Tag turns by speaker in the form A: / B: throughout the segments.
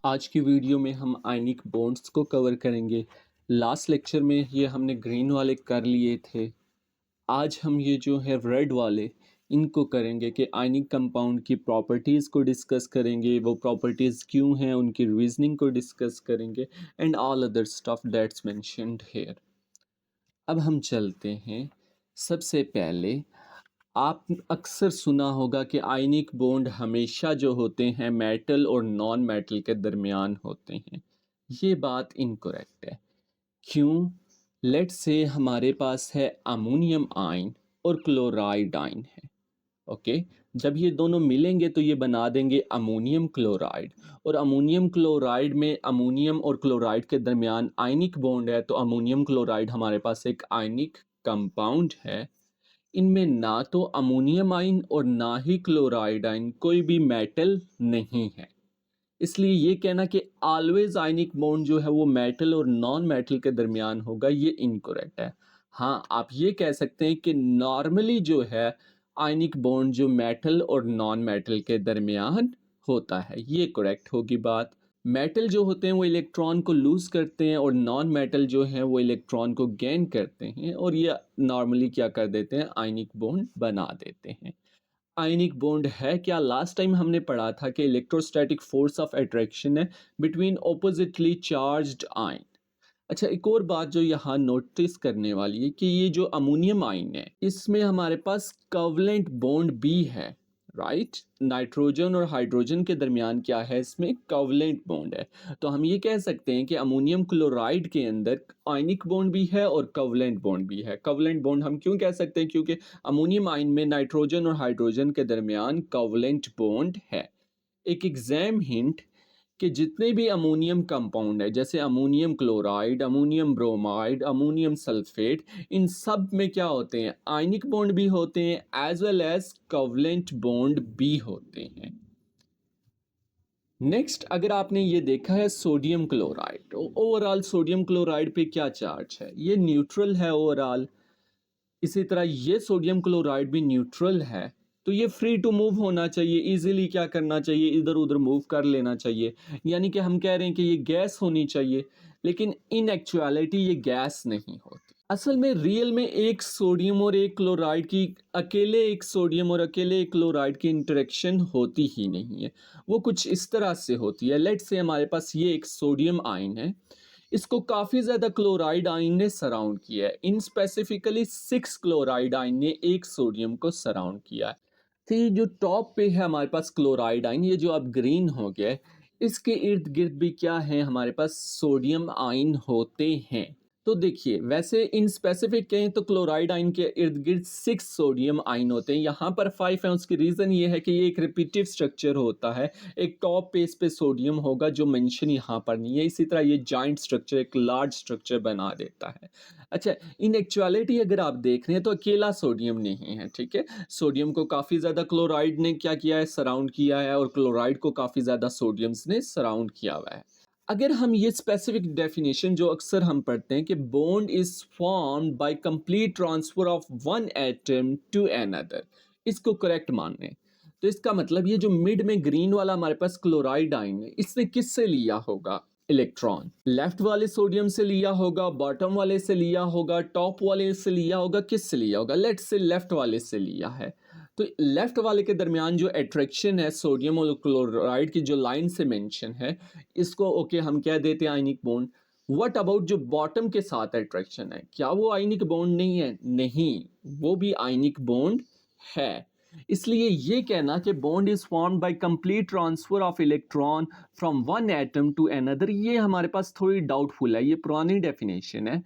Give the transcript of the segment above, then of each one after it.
A: आज की वीडियो में हम आयनिक बॉन्ड्स को कवर करेंगे। लास्ट लेक्चर में ये हमने ग्रीन वाले कर लिए थे। आज हम ये जो है रेड वाले इनको करेंगे कि आयनिक कंपाउंड की प्रॉपर्टीज़ को डिस्कस करेंगे, वो प्रॉपर्टीज़ क्यों हैं, उनकी रीजनिंग को डिस्कस करेंगे and all other stuff that's mentioned here. अब हम चलते हैं। सबसे पहले आप अक्सर सुना होगा कि आयनिक बॉन्ड हमेशा जो होते हैं मेटल और नॉन मेटल के दरमियान होते हैं। ये बात इनकरेक्ट है। क्यों? लेट्स से हमारे पास है अमोनियम आयन और क्लोराइड आयन है। ओके, जब ये दोनों मिलेंगे तो ये बना देंगे अमोनियम क्लोराइड। और अमोनियम क्लोराइड में अमोनियम और क्लोराइड के दरमियान आयनिक बॉन्ड है, तो अमोनियम क्लोराइड हमारे पास एक आयनिक कंपाउंड है। इनमें ना तो अमोनियम आयन और ना ही क्लोराइड आयन, कोई भी मेटल नहीं है। इसलिए ये कहना कि ऑलवेज आयनिक बॉन्ड जो है वो मेटल और नॉन मेटल के दरमियान होगा, ये इनकरेक्ट है। हाँ, आप ये कह सकते हैं कि नॉर्मली जो है आयनिक बॉन्ड जो मेटल और नॉन मेटल के दरमियान होता है, ये करेक्ट होगी बात। मेटल जो होते हैं वो इलेक्ट्रॉन को लूज़ करते हैं और नॉन मेटल जो है वो इलेक्ट्रॉन को गेन करते हैं, और ये नॉर्मली क्या कर देते हैं, आयनिक बॉन्ड बना देते हैं। आयनिक बॉन्ड है क्या? लास्ट टाइम हमने पढ़ा था कि इलेक्ट्रोस्टैटिक फोर्स ऑफ अट्रैक्शन है बिटवीन ऑपोजिटली चार्ज्ड आयन। अच्छा, एक और बात जो यहाँ नोटिस करने वाली है कि ये जो अमोनियम आयन है इसमें हमारे पास कवलेंट बॉन्ड भी है, राइट? नाइट्रोजन और हाइड्रोजन के दरमियान क्या है, इसमें कवलेंट बॉन्ड है। तो हम ये कह सकते हैं कि अमोनियम क्लोराइड के अंदर आयनिक बॉन्ड भी है और कवलेंट बॉन्ड भी है। कवलेंट बॉन्ड हम क्यों कह सकते हैं? क्योंकि अमोनियम आयन में नाइट्रोजन और हाइड्रोजन के दरमियान कवलेंट बॉन्ड है। एक एग्जाम हिंट कि जितने भी अमोनियम कंपाउंड है, जैसे ammonium chloride, ammonium bromide, ammonium sulphate, इन सब में क्या होते हैं, आयनिक बॉन्ड भी होते हैं as well as covalent bond भी होते हैं। नेक्स्ट, अगर आपने ये देखा है सोडियम क्लोराइड, तो ओवरऑल सोडियम क्लोराइड पे क्या चार्ज है, ये न्यूट्रल है ओवरऑल। इसी तरह ये सोडियम क्लोराइड भी न्यूट्रल है, तो ये फ्री टू मूव होना चाहिए, इजीली क्या करना चाहिए, इधर उधर मूव कर लेना चाहिए। यानी कि हम कह रहे हैं कि ये गैस होनी चाहिए, लेकिन इन एक्चुअलिटी ये गैस नहीं होती। असल में रियल में एक सोडियम और एक क्लोराइड की, अकेले एक सोडियम और अकेले एक क्लोराइड की इंटरेक्शन होती ही नहीं है। वो कुछ इस तरह से होती है। लेट्स से हमारे पास ये एक सोडियम आयन है, इसको काफ़ी ज़्यादा क्लोराइड आयन ने सराउंड किया है। इन स्पेसिफिकली 6 क्लोराइड आयन ने एक सोडियम को सराउंड किया है। तो ये जो टॉप पे है हमारे पास क्लोराइड आयन, ये जो अब ग्रीन हो गया है, इसके इर्द गिर्द भी क्या है, हमारे पास सोडियम आयन होते हैं। तो देखिए, वैसे इन स्पेसिफिक कहें तो क्लोराइड आयन के इर्द गिर्द 6 सोडियम आयन होते हैं। यहाँ पर 5 है, उसकी रीज़न ये है कि ये एक रिपीटिव स्ट्रक्चर होता है। एक टॉप पे इस पे सोडियम होगा जो मेंशन यहाँ पर नहीं है। इसी तरह ये जॉइंट स्ट्रक्चर एक लार्ज स्ट्रक्चर बना देता है। अच्छा, इन एक्चुअलिटी अगर आप देख रहे हैं तो अकेला सोडियम नहीं है, ठीक है? सोडियम को काफ़ी ज़्यादा क्लोराइड ने क्या किया है, सराउंड किया है, और क्लोराइड को काफ़ी ज़्यादा सोडियम्स ने सराउंड किया हुआ है। अगर हम ये स्पेसिफिक डेफिनेशन जो अक्सर हम पढ़ते हैं कि bond is formed by complete transfer of one atom to another, इसको करेक्ट मान लें, तो इसका मतलब ये जो मिड में ग्रीन वाला हमारे पास क्लोराइड आयन है, इसने किससे लिया होगा इलेक्ट्रॉन? लेफ्ट वाले सोडियम से लिया होगा, बॉटम वाले से लिया होगा, टॉप वाले से लिया होगा, किससे लिया होगा? लेट्स से लेफ्ट वाले से लिया है। तो लेफ्ट वाले के दरमियान जो अट्रैक्शन है सोडियम और क्लोराइड की, जो लाइन से मेंशन है, इसको ओके हम कह देते हैं आयनिक बॉन्ड। व्हाट अबाउट जो बॉटम के साथ अट्रैक्शन है, क्या वो आयनिक बॉन्ड नहीं है? नहीं, वो भी आयनिक बॉन्ड है। इसलिए ये कहना कि bond is formed by complete transfer of electron from one atom to another, ये हमारे पास थोड़ी डाउटफुल है, ये पुरानी डेफिनेशन है।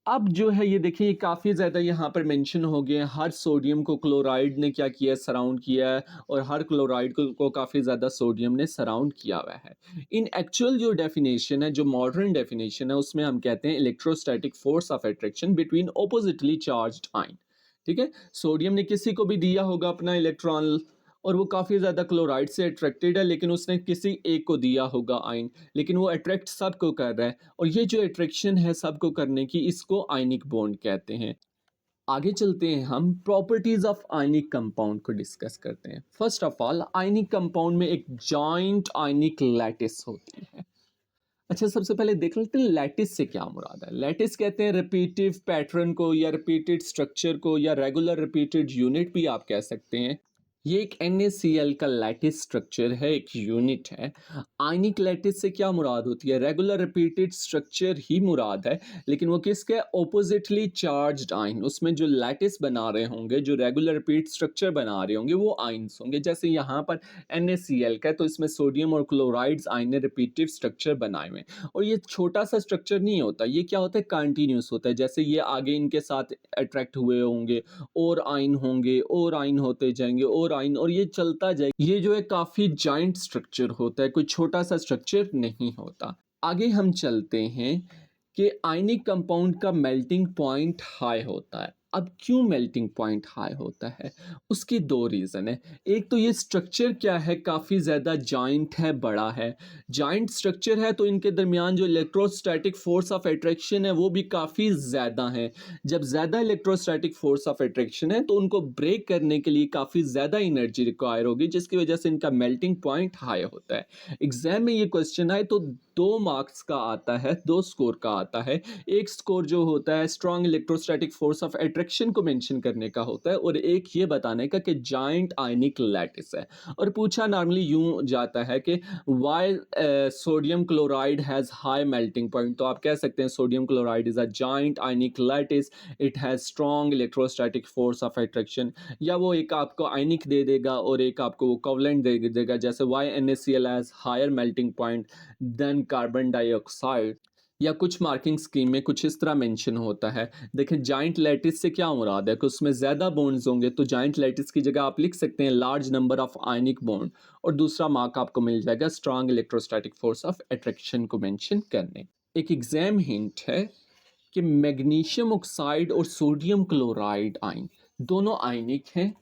A: अब जो है ये देखिए, ये काफ़ी ज़्यादा यहाँ पर मेंशन हो गए हैं। हर सोडियम को क्लोराइड ने क्या किया है, सराउंड किया है, और हर क्लोराइड को काफ़ी ज़्यादा सोडियम ने सराउंड किया हुआ है। इन एक्चुअल जो डेफिनेशन है, जो मॉडर्न डेफिनेशन है, उसमें हम कहते हैं electrostatic force of attraction between oppositely charged ion. ठीक है, सोडियम ने किसी को भी दिया होगा अपना इलेक्ट्रॉन, और वो काफ़ी ज़्यादा क्लोराइड से अट्रैक्टेड है, लेकिन उसने किसी एक को दिया होगा आयन, लेकिन वो अट्रैक्ट सबको कर रहा है, और ये जो अट्रैक्शन है सबको करने की, इसको आयनिक बॉन्ड कहते हैं। आगे चलते हैं, हम प्रॉपर्टीज ऑफ आयनिक कंपाउंड को डिस्कस करते हैं। First of all, ionic compound में एक जॉइंट आयनिक लैटिस होती है। अच्छा, सबसे पहले देख लेते हैं लैटिस से क्या मुराद है। लैटिस कहते हैं रिपीटिव पैटर्न को या रिपीटेड स्ट्रक्चर को या रेगुलर रिपीटेड यूनिट भी आप कह सकते हैं। ये एक NaCl का लैटिस स्ट्रक्चर है, एक यूनिट है। आयनिक लैटिस से क्या मुराद होती है? रेगुलर रिपीटेड स्ट्रक्चर ही मुराद है, लेकिन वो किसके ऑपोजिटली चार्ज्ड आयन, उसमें जो लैटिस बना रहे होंगे, जो रेगुलर रिपीट स्ट्रक्चर बना रहे होंगे, वो आयन्स होंगे। जैसे यहाँ पर NaCl का है, तो इसमें सोडियम और क्लोराइड्स आयन ने रिपीटिव स्ट्रक्चर बनाए हुए हैं। और ये छोटा सा स्ट्रक्चर नहीं होता, ये क्या होता है, कंटिन्यूस होता है। जैसे ये आगे इनके साथ अट्रैक्ट हुए होंगे, और आयन होंगे, और आयन होते जाएंगे, और आयन, और ये चलता जाएगा। ये जो है काफ़ी जाइंट स्ट्रक्चर होता है, कोई छोटा सा स्ट्रक्चर नहीं होता। आगे हम चलते हैं कि आयनिक कंपाउंड का मेल्टिंग पॉइंट हाई होता है। अब क्यों मेल्टिंग पॉइंट हाई होता है? उसकी दो रीज़न है। एक तो ये स्ट्रक्चर क्या है, काफ़ी ज़्यादा जाइंट है, बड़ा है। जाइंट स्ट्रक्चर है तो इनके दरमियान जो इलेक्ट्रोस्टैटिक फोर्स ऑफ अट्रैक्शन है वो भी काफ़ी ज़्यादा है। जब ज़्यादा इलेक्ट्रोस्टैटिक फोर्स ऑफ अट्रैक्शन है तो उनको ब्रेक करने के लिए काफ़ी ज़्यादा एनर्जी रिक्वायर होगी, जिसकी वजह से इनका मेल्टिंग पॉइंट हाई होता है। एग्जाम में ये क्वेश्चन आए तो 2 मार्क्स का आता है, 2 स्कोर का आता है। एक स्कोर जो होता है strong electrostatic force of attraction को मेंशन करने का होता है, और एक ये बताने का कि जाइंट आयनिक लैटिस है। और पूछा नॉर्मली यूं जाता है कि why sodium chloride has high melting point, तो आप कह सकते हैं sodium chloride is a giant ionic lattice, it has strong electrostatic force of attraction. या वो एक आपको आयनिक दे देगा और एक आपको वो कोवलेंट दे देगा, जैसे why NaCl has higher melting point than carbon dioxide, या कुछ मार्किंग स्कीम में कुछ इस तरह मेंशन होता है। देखें जाइंट लैटिस से क्या मुराद है कि उसमें ज़्यादा बॉन्ड्स होंगे, तो जाइंट लैटिस की जगह आप लिख सकते हैं large number of ionic bond, और दूसरा मार्क आपको मिल जाएगा strong electrostatic force of attraction को मेंशन करने। एक एग्जाम हिंट है कि मैग्नीशियम ऑक्साइड और सोडियम क्लोराइड आयन दोनों आयनिक हैं।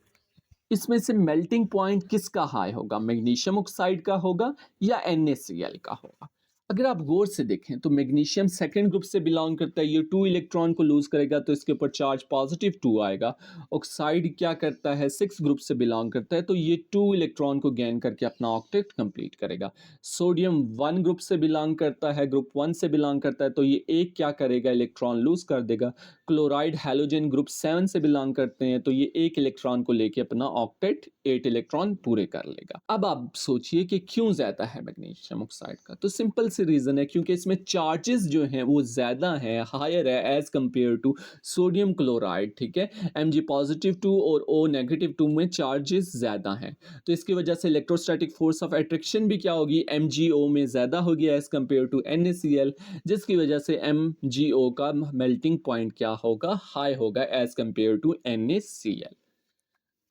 A: इसमें से मेल्टिंग पॉइंट किसका हाई होगा, मैग्नीशियम ऑक्साइड का होगा या NaCl का होगा? अगर आप गौर से देखें तो मैग्नीशियम सेकंड ग्रुप से बिलोंग करता है, ये 2 इलेक्ट्रॉन को लूज करेगा तो इसके ऊपर चार्ज +2 आएगा। ऑक्साइड क्या करता है, 6 ग्रुप से बिलोंग करता है, तो ये 2 इलेक्ट्रॉन को गेन करके अपना ऑक्टेट कंप्लीट करेगा। सोडियम 1 ग्रुप से बिलोंग करता है, ग्रुप 1 से बिलोंग करता है, तो ये एक क्या करेगा, इलेक्ट्रॉन लूज कर देगा। क्लोराइड हैलोजन ग्रुप 7 से बिलोंग करते हैं, तो ये एक इलेक्ट्रॉन को लेके अपना ऑक्टेट 8 इलेक्ट्रॉन पूरे कर लेगा। अब आप सोचिए कि क्यों ज्यादा है मैग्नीशियम ऑक्साइड का, तो सिंपल सी रीजन है, क्योंकि इसमें चार्जेस जो हैं वो ज्यादा हैं, हायर है as compare to sodium chloride. ठीक है, Mg+2 और O-2 में चार्जेस ज्यादा हैं, तो इसकी वजह से इलेक्ट्रोस्टैटिक फोर्स ऑफ अट्रैक्शन भी क्या होगी, MgO में ज्यादा होगी एज कंपेयर टू NaCl, जिसकी वजह से MgO का मेल्टिंग पॉइंट क्या होगा, हाई होगा एज कंपेयर टू NaCl।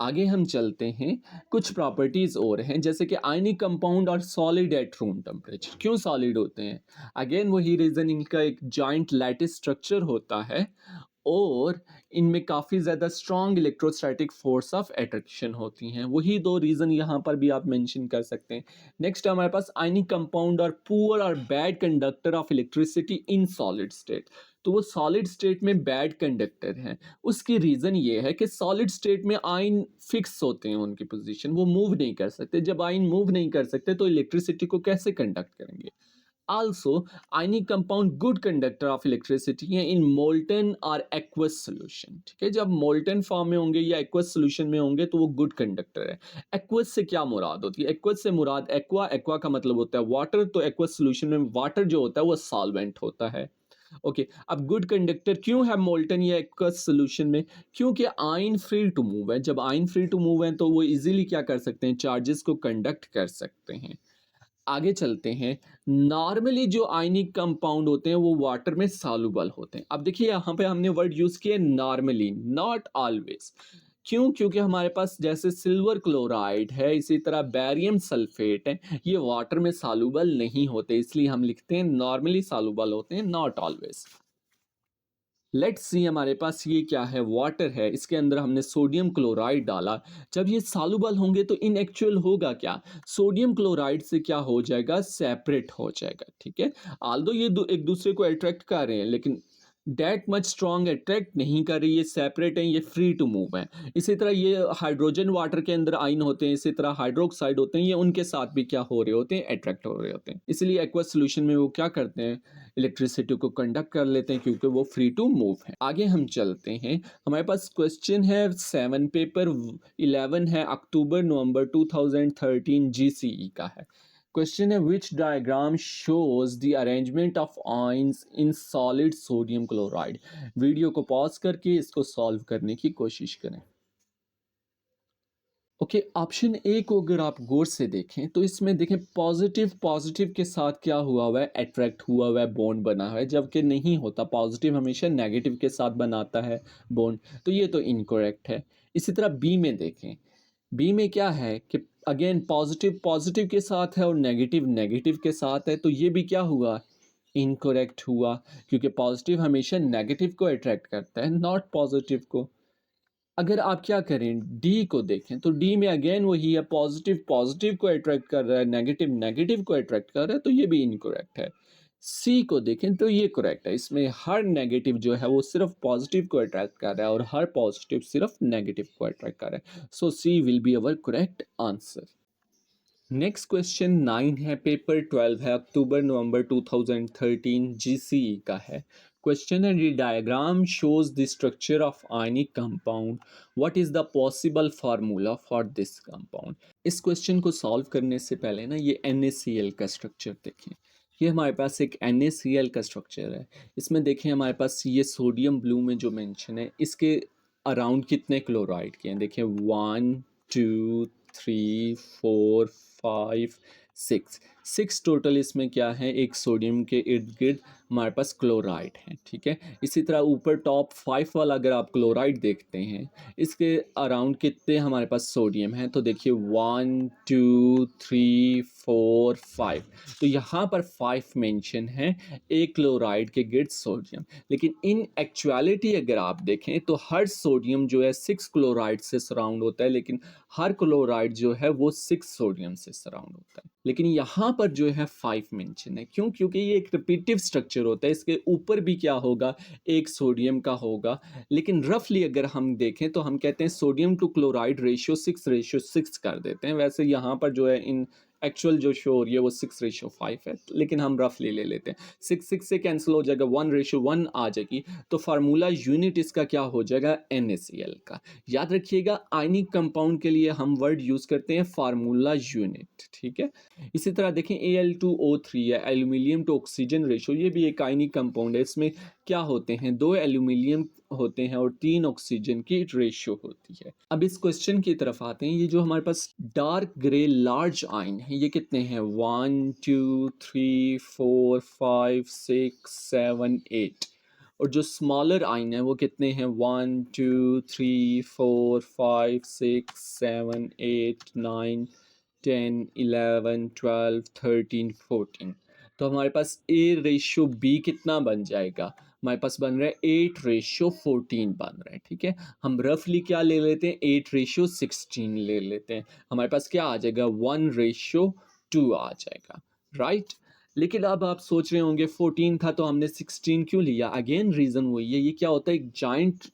A: आगे हम चलते हैं, कुछ प्रॉपर्टीज और हैं, जैसे कि आयनिक कंपाउंड और सॉलिड एट रूम टेम्परेचर। क्यों सॉलिड होते हैं? अगेन वही रीजन, इनका एक जॉइंट लैटिस स्ट्रक्चर होता है, और इनमें काफ़ी ज़्यादा strong electrostatic force of attraction होती हैं। वही दो रीज़न यहाँ पर भी आप मेंशन कर सकते हैं। नेक्स्ट हमारे पास आयनिक कंपाउंड और पुअर और bad conductor of electricity in solid state, तो वो सॉलिड स्टेट में बैड कंडक्टर हैं। उसकी रीज़न ये है कि सॉलिड स्टेट में आयन फिक्स होते हैं, उनकी पोजीशन, वो मूव नहीं कर सकते। जब आयन मूव नहीं कर सकते तो इलेक्ट्रिसिटी को कैसे कंडक्ट करेंगे? Also, ionic compound good conductor of electricity है in molten or aqueous solution। ठीक है, जब molten फॉर्म में होंगे या aqueous solution में होंगे तो वो good conductor है। aqueous से क्या मुराद होती है? aqueous से मुराद aqua, aqua का मतलब होता है वाटर, तो aqueous solution में वाटर जो होता है वो सॉल्वेंट होता है। ओके, अब गुड कंडक्टर क्यों है मोल्टन या एक्वस सोल्यूशन में? क्योंकि आयन फ्री टू मूव है। जब आयन फ्री टू मूव है तो वो इजीली क्या कर सकते हैं, चार्जेस को कंडक्ट कर सकते हैं। आगे चलते हैं, नॉर्मली जो आयनिक कंपाउंड होते हैं वो वाटर में सॉल्युबल होते हैं। अब देखिए यहाँ पे हमने वर्ड यूज किया नॉर्मली, नॉट ऑलवेज। क्यों? क्योंकि हमारे पास जैसे सिल्वर क्लोराइड है, इसी तरह बैरियम सल्फेट है, ये वाटर में सॉल्युबल नहीं होते, इसलिए हम लिखते हैं नॉर्मली सॉल्युबल होते हैं, नॉट ऑलवेज। लेट्स सी, हमारे पास ये क्या है, वाटर है, इसके अंदर हमने सोडियम क्लोराइड डाला। जब ये सॉल्युबल होंगे तो इन एक्चुअल होगा क्या, सोडियम क्लोराइड से क्या हो जाएगा, सेपरेट हो जाएगा। ठीक है, आल्दो ये एक दूसरे को अट्रैक्ट कर रहे हैं, लेकिन डैट मच स्ट्रॉन्ग अट्रैक्ट नहीं कर रही, ये सेपरेट हैं, ये फ्री टू मूव हैं। इसी तरह ये हाइड्रोजन वाटर के अंदर आयन होते हैं, इसी तरह हाइड्रोक्साइड होते हैं, ये उनके साथ भी क्या हो रहे होते हैं, अट्रैक्ट हो रहे होते हैं। इसलिए एक्वस सोल्यूशन में वो क्या करते हैं, इलेक्ट्रिसिटी को कंडक्ट कर लेते हैं क्योंकि वो फ्री टू मूव है। आगे हम चलते हैं, हमारे पास क्वेश्चन है 7 पेपर 11 है, अक्टूबर नवंबर 2013 GCE का है। क्वेश्चन है which diagram shows the arrangement of ions in solid sodium chloride. Video को पॉज करके इसको सॉल्व करने की कोशिश करें। ओके, ऑप्शन ए को अगर आप गौर से देखें तो इसमें देखें पॉजिटिव पॉजिटिव के साथ क्या हुआ है, अट्रैक्ट हुआ है, बॉन्ड बना है, जबकि नहीं होता, पॉजिटिव हमेशा नेगेटिव के साथ बनाता है बॉन्ड, तो ये तो इनकरेक्ट है। इसी तरह बी में देखें, बी में क्या है कि अगेन पॉजिटिव पॉजिटिव के साथ है और नेगेटिव नेगेटिव के साथ है, तो ये भी क्या हुआ, इनकरेक्ट हुआ, क्योंकि पॉजिटिव हमेशा नेगेटिव को अट्रैक्ट करता है, नॉट पॉजिटिव को। अगर आप क्या करें, डी को देखें तो डी में अगेन वही है, पॉजिटिव पॉजिटिव को अट्रैक्ट कर रहा है, नेगेटिव नेगेटिव को अट्रैक्ट कर रहा है, तो ये भी इनकरेक्ट है। सी को देखें तो ये करेक्ट है, इसमें हर नेगेटिव जो है वो सिर्फ पॉजिटिव को अट्रैक्ट कर रहा है और हर पॉजिटिव सिर्फ नेगेटिव को अट्रैक्ट कर रहा है। So C will be our correct answer. Next question 9 है, पेपर 12 है, अक्टूबर नवंबर 2013 GCE का है। क्वेश्चन है the diagram shows the structure of ionic compound, what is the possible formula for this compound. इस क्वेश्चन को सॉल्व करने से पहले ना ये NaCl का स्ट्रक्चर देखें। ये हमारे पास एक NaCl का स्ट्रक्चर है, इसमें देखें हमारे पास ये सोडियम ब्लू में जो मेंशन है, इसके अराउंड कितने क्लोराइड के हैं, देखें 1 2 3 4 5 6 6 टोटल इसमें क्या है, एक सोडियम के इर्द गिर्द हमारे पास क्लोराइड है, ठीक है। इसी तरह ऊपर टॉप 5 वाला अगर आप क्लोराइड देखते हैं, इसके अराउंड कितने हमारे पास सोडियम है, तो देखिए 1 2 3 4 5, तो यहाँ पर 5 मेंशन है एक क्लोराइड के गिर्द सोडियम। लेकिन इन एक्चुअलिटी अगर आप देखें तो हर सोडियम जो है 6 क्लोराइड से सराउंड होता है, लेकिन हर क्लोराइड जो है वो 6 सोडियम से सराउंड होता है। लेकिन यहाँ पर जो है 5 मेंशन है, क्यों, क्योंकि ये एक रिपीटिव स्ट्रक्चर होता है, इसके ऊपर भी क्या होगा, एक सोडियम का होगा। लेकिन रफली अगर हम देखें तो हम कहते हैं सोडियम टू क्लोराइड रेशियो 6:6 कर देते हैं। वैसे यहाँ पर जो है इन एक्चुअल जो शो हो रही है वो 6:5 है, लेकिन हम रफली ले लेते हैं। 6 से कैंसिल हो जाएगा, 1:1 आ जाएगी, तो फार्मूला यूनिट इसका क्या हो जाएगा, NaCl का। याद रखिएगा आयनिक कंपाउंड के लिए हम वर्ड यूज़ करते हैं फार्मूला यूनिट, ठीक है। इसी तरह देखें Al2O3 है, एल्यूमिनियम टू ऑक्सीजन रेशो, ये भी एक आयनिक कंपाउंड है, इसमें क्या होते हैं, 2 एल्यूमिनियम होते हैं और 3 ऑक्सीजन की रेशियो होती है। अब इस क्वेश्चन की तरफ आते हैं, ये जो हमारे पास डार्क ग्रे लार्ज आयन है, ये कितने हैं, 1 2 3 4 5 6 7 8, और जो स्मॉलर आइन है वो कितने हैं, 1 2 3 4 5 6 7 8 9 10 11 12 13 14, तो हमारे पास A/B कितना बन जाएगा, हमारे पास बन रहा है 8/14 बन रहा है, ठीक है। हम रफली क्या ले लेते हैं, 8/16 ले लेते हैं, हमारे पास क्या आ जाएगा, 1/2 आ जाएगा, राइट। लेकिन अब आप सोच रहे होंगे 14 था तो हमने 16 क्यों लिया, अगेन रीज़न वही है, ये क्या होता है, एक जाइंट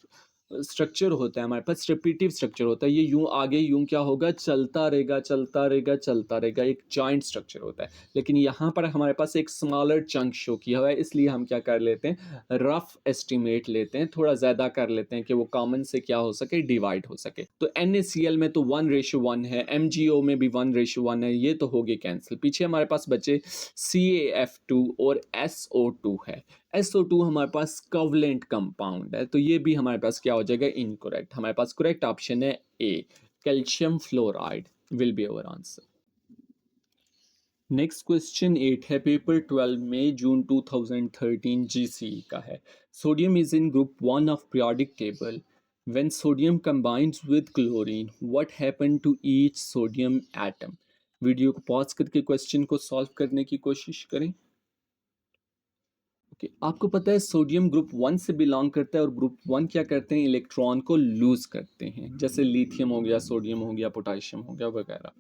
A: स्ट्रक्चर होता है हमारे पास, रिपीटिव स्ट्रक्चर होता है, ये यूं आगे यूं क्या होगा, चलता रहेगा चलता रहेगा चलता रहेगा, एक जॉइंट स्ट्रक्चर होता है। लेकिन यहाँ पर हमारे पास एक स्मॉलर चंक शो किया हुआ है, इसलिए हम क्या कर लेते हैं, रफ एस्टिमेट लेते हैं, थोड़ा ज़्यादा कर लेते हैं कि वो कॉमन से क्या हो सके, डिवाइड हो सके। तो NaCl में तो 1:1 है, MgO में भी 1:1 है, ये तो हो गए कैंसिल। पीछे हमारे पास बचे CaF2 और SO2 है। SO2 हमारे पास कोवलेंट कंपाउंड है, तो ये भी हमारे पास क्या हो जाएगा, इनकरेक्ट। हमारे पास करेक्ट ऑप्शन है A, calcium fluoride will be our answer. Next question 8 है, पेपर 12 में जून 2013 GCE का है। Sodium is in group 1 of periodic table, when sodium combines with chlorine what happen to each sodium atom. Video को pause करके question को solve करने की कोशिश करें। आपको पता है सोडियम ग्रुप 1 से बिलोंग करता है, और ग्रुप 1 क्या करते हैं, इलेक्ट्रॉन को लूज करते हैं, जैसे लिथियम हो गया, सोडियम हो गया, पोटेशियम हो गया वगैरह।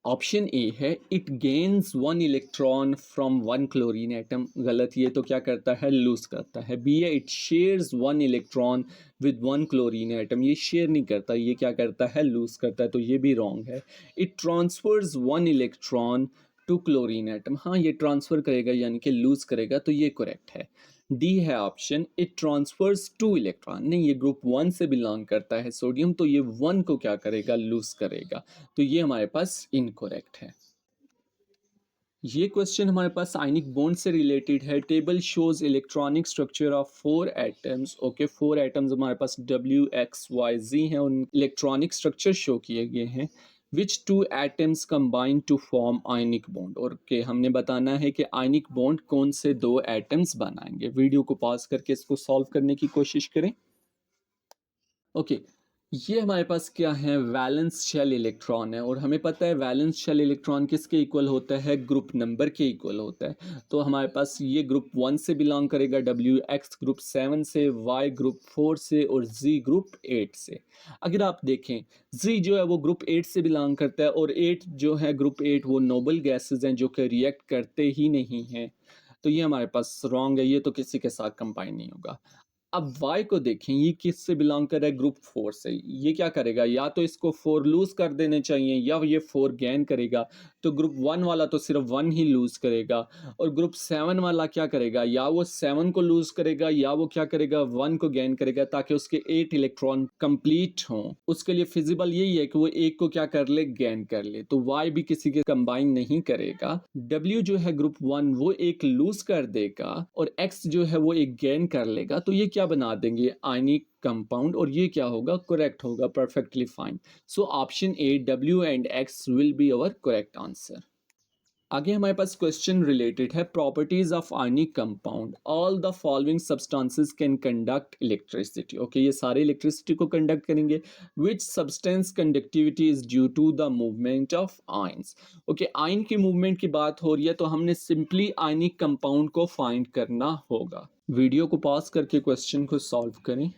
A: ऑप्शन ए है it gains one electron from one chlorine atom, गलत, ये तो क्या करता है, लूज करता है। बी है it shares one electron with one chlorine atom, ये शेयर नहीं करता, ये क्या करता है, लूज करता है, तो ये भी रॉन्ग है। It transfers one electron to chlorine atom, हाँ ये ट्रांसफर करेगा यानी कि लूज करेगा, तो ये करेक्ट है। डी है option it transverse two electron, नहीं ये ग्रुप वन से बिलोंग करता है सोडियम, तो ये वन को क्या करेगा, लूज करेगा, तो ये हमारे पास इनकरेक्ट है। ये क्वेश्चन हमारे पास आयनिक बॉन्ड से रिलेटेड है। Table shows electronic structure of four atoms, okay four atoms हमारे पास डब्ल्यू एक्स वाई जी हैं, उन इलेक्ट्रॉनिक स्ट्रक्चर शो किए गए हैं। Which two atoms combine to form ionic bond, और के हमने बताना है कि आयनिक बॉन्ड कौन से दो एटम्स बनाएंगे। वीडियो को पॉज करके इसको सॉल्व करने की कोशिश करें। ओके ये हमारे पास क्या है, वैलेंस शेल इलेक्ट्रॉन है, और हमें पता है वैलेंस शेल इलेक्ट्रॉन किसके इक्वल होता है, ग्रुप नंबर के इक्वल होता है। तो हमारे पास ये ग्रुप वन से बिलोंग करेगा, डब्ल्यू एक्स ग्रुप सेवन से, वाई ग्रुप फोर से, और जी ग्रुप एट से। अगर आप देखें जी जो है वो ग्रुप एट से बिलोंग करता है, और एट जो है ग्रुप एट वो नोबल गैसेज हैं जो कि रिएक्ट करते ही नहीं हैं, तो ये हमारे पास रॉन्ग है, ये तो किसी के साथ कंबाइन नहीं होगा। अब y को देखें, ये किससे बिलोंग कर रहा है, ग्रुप फोर से। ये क्या करेगा, या तो इसको फोर लूज कर देने चाहिए या ये फोर गेन करेगा, तो ग्रुप वन वाला तो सिर्फ वन ही लूज करेगा, और ग्रुप सेवन वाला क्या करेगा, या वो सेवन को लूज करेगा या वो क्या करेगा, वन को गेन करेगा, ताकि उसके एट इलेक्ट्रॉन कंप्लीट हों। उसके लिए फिजिबल यही है कि वो एक को क्या कर ले, गेन कर ले, तो y भी किसी के कंबाइन नहीं करेगा। w जो है ग्रुप वन वो एक लूज कर देगा, और x जो है वो एक गेन कर लेगा, तो ये क्या बना देंगे, आयनिक कंपाउंड, और ये क्या होगा, करेक्ट होगा, perfectly fine. So option A W and X will be our correct answer. आगे हमारे पास क्वेश्चन रिलेटेड है properties of ionic compound. All the following substances can conduct electricity, okay ये सारे इलेक्ट्रिसिटी को कंडक्ट करेंगे। Which substance conductivity is due to the movement of ions, okay ion की movement की बात हो रही है, तो हमने सिंपली आयनिक कंपाउंड को फाइंड करना होगा। वीडियो को पॉज करके क्वेश्चन को सॉल्व करें।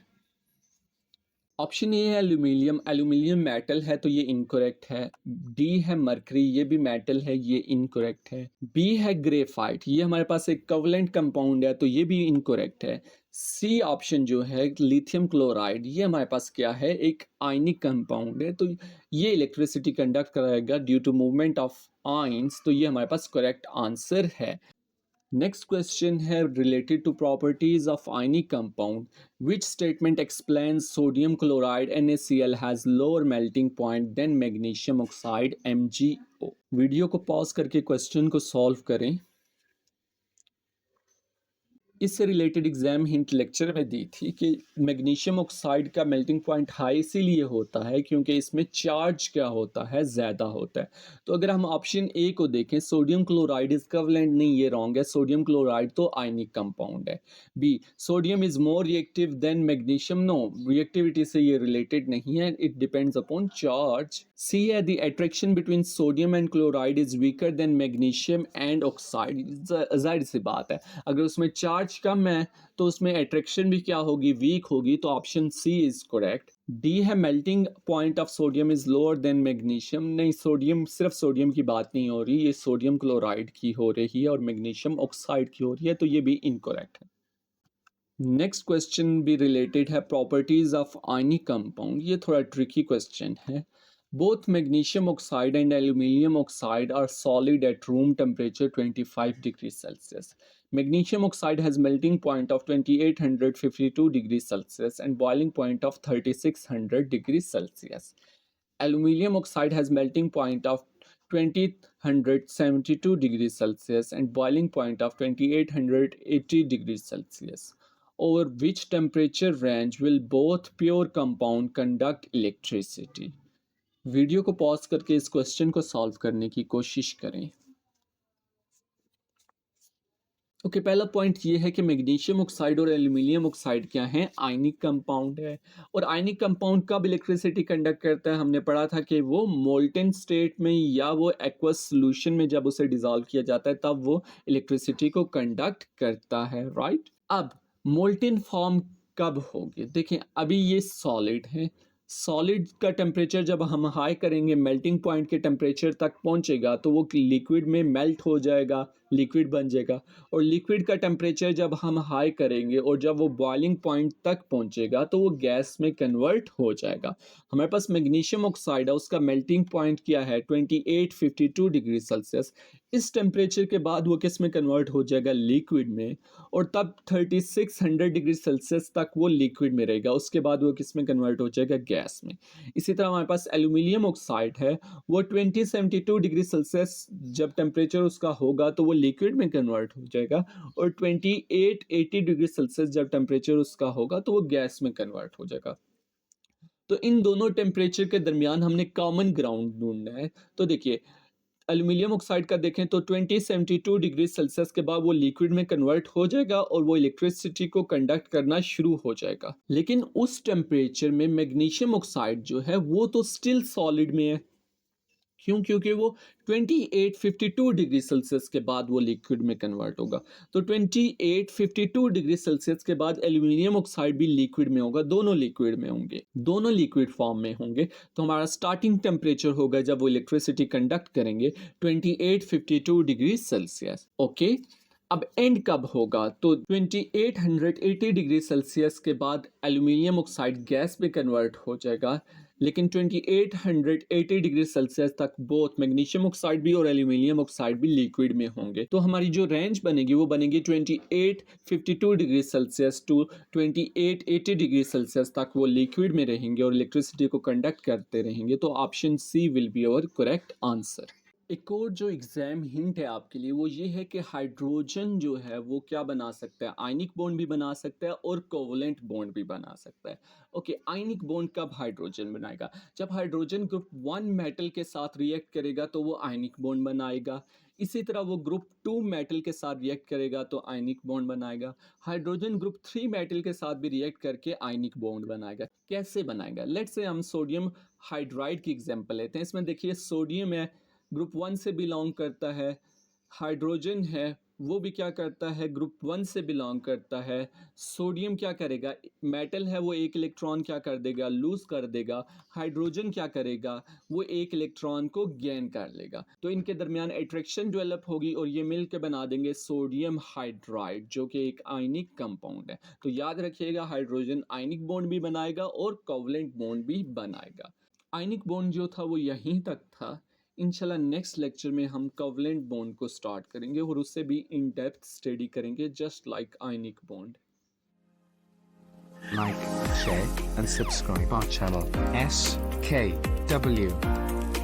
A: ऑप्शन ए है एल्यूमिनियम, एल्यूमिनियम मेटल है तो ये इनकरेक्ट है। डी है मरकरी, ये भी मेटल है, ये इनकरेक्ट है। बी है ग्रेफाइट, ये हमारे पास एक कवलेंट कंपाउंड है तो ये भी इनकरेक्ट है। सी ऑप्शन जो है लिथियम क्लोराइड, ये हमारे पास क्या है, एक आयनिक कंपाउंड है, तो ये इलेक्ट्रिसिटी कंडक्ट कराएगा due to movement of ions, तो ये हमारे पास करेक्ट आंसर है। नेक्स्ट क्वेश्चन है related to properties of ionic compound. Which statement explains sodium chloride NaCl has lower melting point than magnesium oxide MgO। Video को pause करके question को solve करें। इससे रिलेटेड एग्जाम हिंट लेक्चर में दी थी कि मैग्नीशियम ऑक्साइड का मेल्टिंग पॉइंट हाई इसीलिए होता है क्योंकि इसमें चार्ज क्या होता है, ज़्यादा होता है। तो अगर हम ऑप्शन ए को देखें, सोडियम क्लोराइड इज कवलेंट, नहीं ये रॉन्ग है, सोडियम क्लोराइड तो आयनिक कंपाउंड है। B sodium is more reactive than magnesium, no reactivity से ये रिलेटेड नहीं है, it depends upon charge. C है the attraction between sodium and chloride is weaker than magnesium and oxide, जाहिर सी बात है अगर उसमें चार्ज कम है तो उसमें अट्रैक्शन भी क्या होगी, वीक होगी, तो option C is correct. D है melting point of sodium is lower than magnesium, नहीं सोडियम सिर्फ सोडियम की बात नहीं हो रही, ये सोडियम क्लोराइड की हो रही है और मैग्नीशियम ऑक्साइड की हो रही है, तो ये भी इनकरेक्ट है। नेक्स्ट क्वेश्चन भी रिलेटेड है प्रॉपर्टीज ऑफ आयनिक कंपाउंड, ये थोड़ा ट्रिकी क्वेश्चन है। Both magnesium oxide and aluminium oxide are solid at room temperature 25 degree Celsius. Magnesium oxide has melting point of 2852 degrees Celsius and boiling point of 3600 degrees Celsius. Aluminium oxide has melting point of 2072 degrees Celsius and boiling point of 2880 degrees Celsius. Over which temperature range will both pure compound conduct electricity? Video को pause करके इस question को solve करने की कोशिश करें। Okay पहला point ये है कि मैग्नीशियम ऑक्साइड और एल्यूमिनियम ऑक्साइड क्या है, आयनिक कंपाउंड है, और आयनिक कंपाउंड कब इलेक्ट्रिसिटी कंडक्ट करता है, हमने पढ़ा था कि वो मोल्टेन स्टेट में या वो एक्वस सॉल्यूशन में जब उसे डिसॉल्व किया जाता है तब वो इलेक्ट्रिसिटी को कंडक्ट करता है, राइट। अब मोल्टेन फॉर्म कब होगी, देखिए अभी ये सॉलिड है, सॉलिड का टेम्परेचर जब हम हाई करेंगे, मेल्टिंग पॉइंट के टेम्परेचर तक पहुंचेगा तो वो लिक्विड में मेल्ट हो जाएगा, लिक्विड बन जाएगा। और लिक्विड का टेम्परेचर जब हम हाई करेंगे और जब वो बॉइलिंग पॉइंट तक पहुंचेगा तो वो गैस में कन्वर्ट हो जाएगा। हमारे पास मैग्नीशियम ऑक्साइड है, उसका मेल्टिंग पॉइंट क्या है 2852 डिग्री सेल्सियस। इस टेम्परेचर के बाद वो किस में कन्वर्ट हो जाएगा, लिक्विड में। और तब 3600 डिग्री सेल्सियस तक वो लिक्विड में रहेगा, उसके बाद वो किस में कन्वर्ट हो जाएगा, गैस में। इसी तरह हमारे पास एल्यूमिनियम ऑक्साइड है, वो 2072 डिग्री सेल्सियस जब टेम्परेचर उसका होगा तो वो लिक्विड में कन्वर्ट हो जाएगा। और 2880 डिग्री सेल्सियस जब टेम्परेचर उसका होगा तो वो गैस में कन्वर्ट हो जाएगा। तो इन दोनों टेम्परेचर के दरमियान हमने कॉमन ग्राउंड ढूंढना है। तो देखिए, एल्यूमिनियम ऑक्साइड का देखें तो 2072 डिग्री सेल्सियस के बाद वो लिक्विड में कन्वर्ट हो जाएगा और वो इलेक्ट्रिसिटी को कंडक्ट करना शुरू हो जाएगा। लेकिन उस टेम्परेचर में मैग्नीशियम ऑक्साइड जो है वो तो स्टिल सॉलिड में है। क्यों? क्योंकि वो 2852 डिग्री सेल्सियस के बाद वो लिक्विड में कन्वर्ट होगा। तो 2852 डिग्री सेल्सियस के बाद एल्यूमिनियम ऑक्साइड भी लिक्विड में होगा, दोनों लिक्विड में होंगे, दोनों लिक्विड फॉर्म में होंगे। तो हमारा स्टार्टिंग टेम्परेचर होगा जब वो इलेक्ट्रिसिटी कंडक्ट करेंगे 2852 डिग्री सेल्सियस। ओके, अब एंड कब होगा? तो 2880 डिग्री सेल्सियस के बाद एल्यूमिनियम ऑक्साइड गैस में कन्वर्ट हो जाएगा। लेकिन 2880 डिग्री सेल्सियस तक बोथ मैग्नीशियम ऑक्साइड भी और एल्यूमिनियम ऑक्साइड भी लिक्विड में होंगे। तो हमारी जो रेंज बनेगी वो बनेगी 2852 degree Celsius to 2880 degree Celsius तक वो लिक्विड में रहेंगे और इलेक्ट्रिसिटी को कंडक्ट करते रहेंगे। तो option C will be our correct answer. एक और जो एग्जाम हिंट है आपके लिए वो ये है कि हाइड्रोजन जो है वो क्या बना सकता है, आयनिक बॉन्ड भी बना सकता है और कोवलेंट बॉन्ड भी बना सकता है। ओके, आयनिक बॉन्ड कब हाइड्रोजन बनाएगा? जब हाइड्रोजन ग्रुप 1 मेटल के साथ रिएक्ट करेगा तो वो आयनिक बॉन्ड बनाएगा। इसी तरह वो ग्रुप 2 मेटल के साथ रिएक्ट करेगा तो आयनिक बॉन्ड बनाएगा। हाइड्रोजन ग्रुप 3 मेटल के साथ भी रिएक्ट करके आयनिक बॉन्ड बनाएगा। कैसे बनाएगा? लेट्स से हम सोडियम हाइड्राइड की एग्जांपल लेते हैं। इसमें देखिए सोडियम है, ग्रुप 1 से बिलोंग करता है। हाइड्रोजन है, वो भी क्या करता है, ग्रुप 1 से बिलोंग करता है। सोडियम क्या करेगा, मेटल है, वो एक इलेक्ट्रॉन क्या कर देगा, लूज कर देगा। हाइड्रोजन क्या करेगा, वो एक इलेक्ट्रॉन को गेन कर लेगा। तो इनके दरमियान अट्रैक्शन डेवलप होगी और ये मिलकर बना देंगे सोडियम हाइड्राइड, जो कि एक आयनिक कंपाउंड है। तो याद रखिएगा, हाइड्रोजन आयनिक बॉन्ड भी बनाएगा और कोवलेंट बॉन्ड भी बनाएगा। आयनिक बॉन्ड जो था वो यहीं तक था। इंशाल्लाह नेक्स्ट लेक्चर में हम कोवलेंट बॉन्ड को स्टार्ट करेंगे और उससे भी इन डेप्थ स्टडी करेंगे, just like ionic bond.
B: Like, share, and subscribe our channel SKW.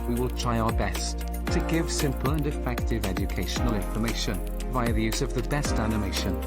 B: We will try our best to give simple and effective educational information via the use of the best animation.